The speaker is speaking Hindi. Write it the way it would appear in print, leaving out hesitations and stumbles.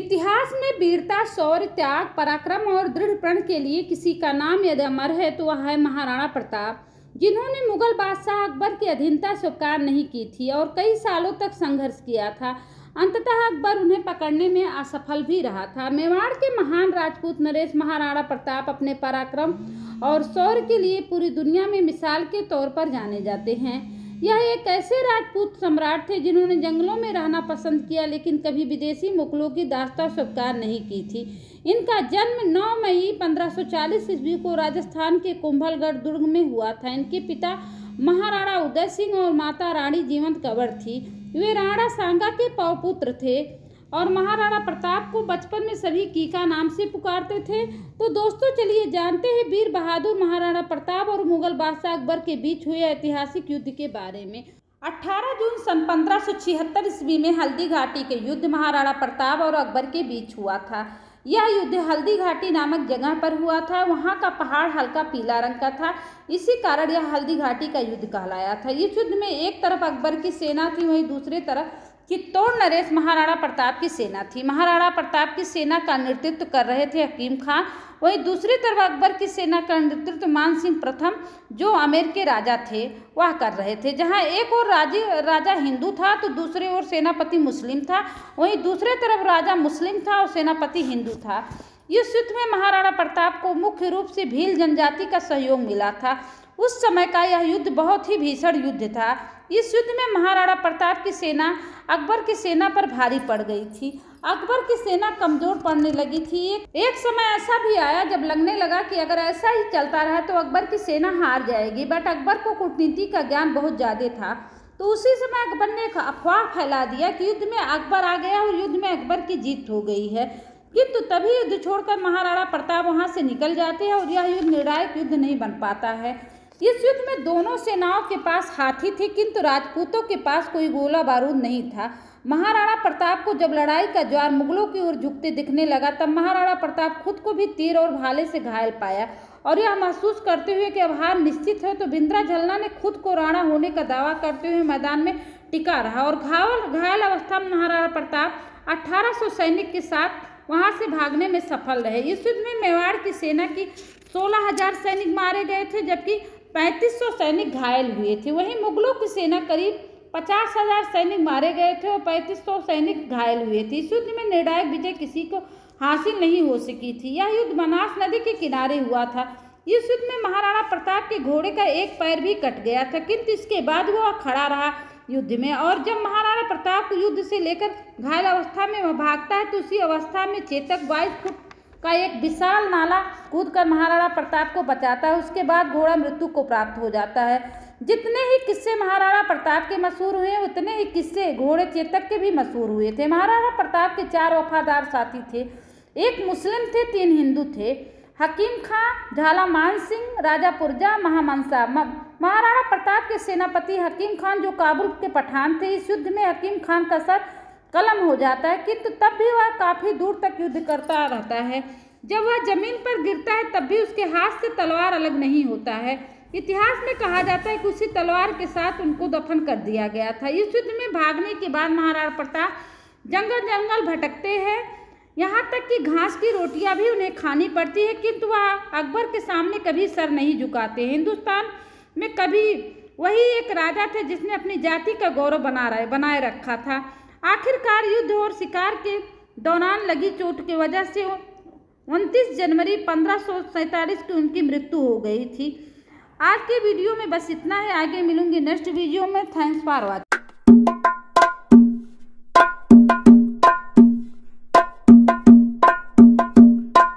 इतिहास में वीरता, शौर्य, त्याग, पराक्रम और दृढ़ प्रण के लिए किसी का नाम यदि अमर है तो वह है महाराणा प्रताप, जिन्होंने मुगल बादशाह अकबर की अधीनता स्वीकार नहीं की थी और कई सालों तक संघर्ष किया था। अंततः अकबर उन्हें पकड़ने में असफल भी रहा था। मेवाड़ के महान राजपूत नरेश महाराणा प्रताप अपने पराक्रम और शौर्य के लिए पूरी दुनिया में मिसाल के तौर पर जाने जाते हैं। यह एक ऐसे राजपूत सम्राट थे जिन्होंने जंगलों में रहना पसंद किया, लेकिन कभी विदेशी मुगलों की दास्तां स्वीकार नहीं की थी। इनका जन्म 9 मई 1540 ईस्वी को राजस्थान के कुंभलगढ़ दुर्ग में हुआ था। इनके पिता महाराणा उदय सिंह और माता रानी जीवंत कंवर थी। वे राणा सांगा के पौपुत्र थे और महाराणा प्रताप को बचपन में सभी कीका नाम से पुकारते थे। तो दोस्तों, चलिए जानते हैं वीर बहादुर महाराणा प्रताप और मुगल बादशाह अकबर के बीच हुए ऐतिहासिक युद्ध के बारे में। 18 जून सन 1576 ईस्वी में हल्दी घाटी के युद्ध महाराणा प्रताप और अकबर के बीच हुआ था। यह युद्ध हल्दी घाटी नामक जगह पर हुआ था। वहां का पहाड़ हल्का पीला रंग का था, इसी कारण यह हल्दी घाटी का युद्ध कहलाया था। इस युद्ध में एक तरफ अकबर की सेना थी, वहीं दूसरी तरफ चित्तौड़ नरेश महाराणा प्रताप की सेना थी। महाराणा प्रताप की सेना का नेतृत्व कर रहे थे हकीम खां, वहीं दूसरी तरफ अकबर की सेना का नेतृत्व मान सिंह प्रथम, जो आमेर के राजा थे, वह कर रहे थे। जहां एक ओर राजा हिंदू था तो दूसरी ओर सेनापति मुस्लिम था, वहीं दूसरे तरफ राजा मुस्लिम था और सेनापति हिंदू था। इस युद्ध में महाराणा प्रताप को मुख्य रूप से भील जनजाति का सहयोग मिला था। उस समय का यह युद्ध बहुत ही भीषण युद्ध था। इस युद्ध में महाराणा प्रताप की सेना अकबर की सेना पर भारी पड़ गई थी। अकबर की सेना कमजोर पड़ने लगी थी। एक समय ऐसा भी आया जब लगने लगा कि अगर ऐसा ही चलता रहा तो अकबर की सेना हार जाएगी, बट अकबर को कूटनीति का ज्ञान बहुत ज्यादा था। तो उसी समय अकबर ने एक अफवाह फैला दिया कि युद्ध में अकबर आ गया और युद्ध में अकबर की जीत हो गई है। किंतु तभी युद्ध छोड़कर महाराणा प्रताप वहां से निकल जाते हैं और यह युद्ध निर्णायक युद्ध नहीं बन पाता है। इस युद्ध में दोनों सेनाओं के पास हाथी थे, किंतु राजपूतों के पास कोई गोला बारूद नहीं था। महाराणा प्रताप को जब लड़ाई का ज्वार मुगलों की ओर झुकते दिखने लगा, तब महाराणा प्रताप खुद को भी तीर और भाले से घायल पाया और यह महसूस करते हुए कि अब हार निश्चित है, तो बिंद्रा झलना ने खुद को राणा होने का दावा करते हुए मैदान में टिका रहा और घायल अवस्था में महाराणा प्रताप 1800 सैनिक के साथ वहां से भागने में सफल रहे। इस युद्ध में मेवाड़ की सेना की 16,000 सैनिक मारे गए थे, जबकि 3500 सैनिक घायल हुए थे। वहीं मुगलों की सेना करीब 50,000 सैनिक मारे गए थे और 3500 सैनिक घायल हुए थे। इस युद्ध में निर्णायक विजय किसी को हासिल नहीं हो सकी थी। यह युद्ध बनास नदी के किनारे हुआ था। इस युद्ध में महाराणा प्रताप के घोड़े का एक पैर भी कट गया था, किंतु इसके बाद वह खड़ा रहा युद्ध में। और जब महाराणा प्रताप युद्ध से लेकर घायल अवस्था में वह भागता है तो उसी अवस्था में चेतक 22 फुट का एक विशाल नाला कूदकर महाराणा प्रताप को बचाता है। उसके बाद घोड़ा मृत्यु को प्राप्त हो जाता है। जितने ही किस्से महाराणा प्रताप के मशहूर हुए, उतने ही किस्से घोड़े चेतक के भी मशहूर हुए थे। महाराणा प्रताप के 4 वफादार साथी थे। एक मुस्लिम थे, 3 हिंदू थे, हकीम खां, झाला मान सिंह, राजा पुरजा, महामंसा। महाराणा प्रताप के सेनापति हकीम खान जो काबुल के पठान थे। इस युद्ध में हकीम खान का सर कलम हो जाता है, किंतु तब भी वह काफी दूर तक युद्ध करता रहता है। जब वह जमीन पर गिरता है तब भी उसके हाथ से तलवार अलग नहीं होता है। इतिहास में कहा जाता है कि उसी तलवार के साथ उनको दफन कर दिया गया था। इस युद्ध में भागने के बाद महाराणा प्रताप जंगल भटकते हैं, यहाँ तक कि घास की रोटियां भी उन्हें खानी पड़ती है, किंतु वह अकबर के सामने कभी सर नहीं झुकाते। हिंदुस्तान में कभी वही एक राजा थे जिसने अपनी जाति का गौरव बनाए रखा था। आखिरकार युद्ध और शिकार के दौरान लगी चोट की वजह से 29 जनवरी 1547 को उनकी मृत्यु हो गई थी। आज के वीडियो में बस इतना है। आगे मिलूंगी नेक्स्ट वीडियो में। Thanks for watching.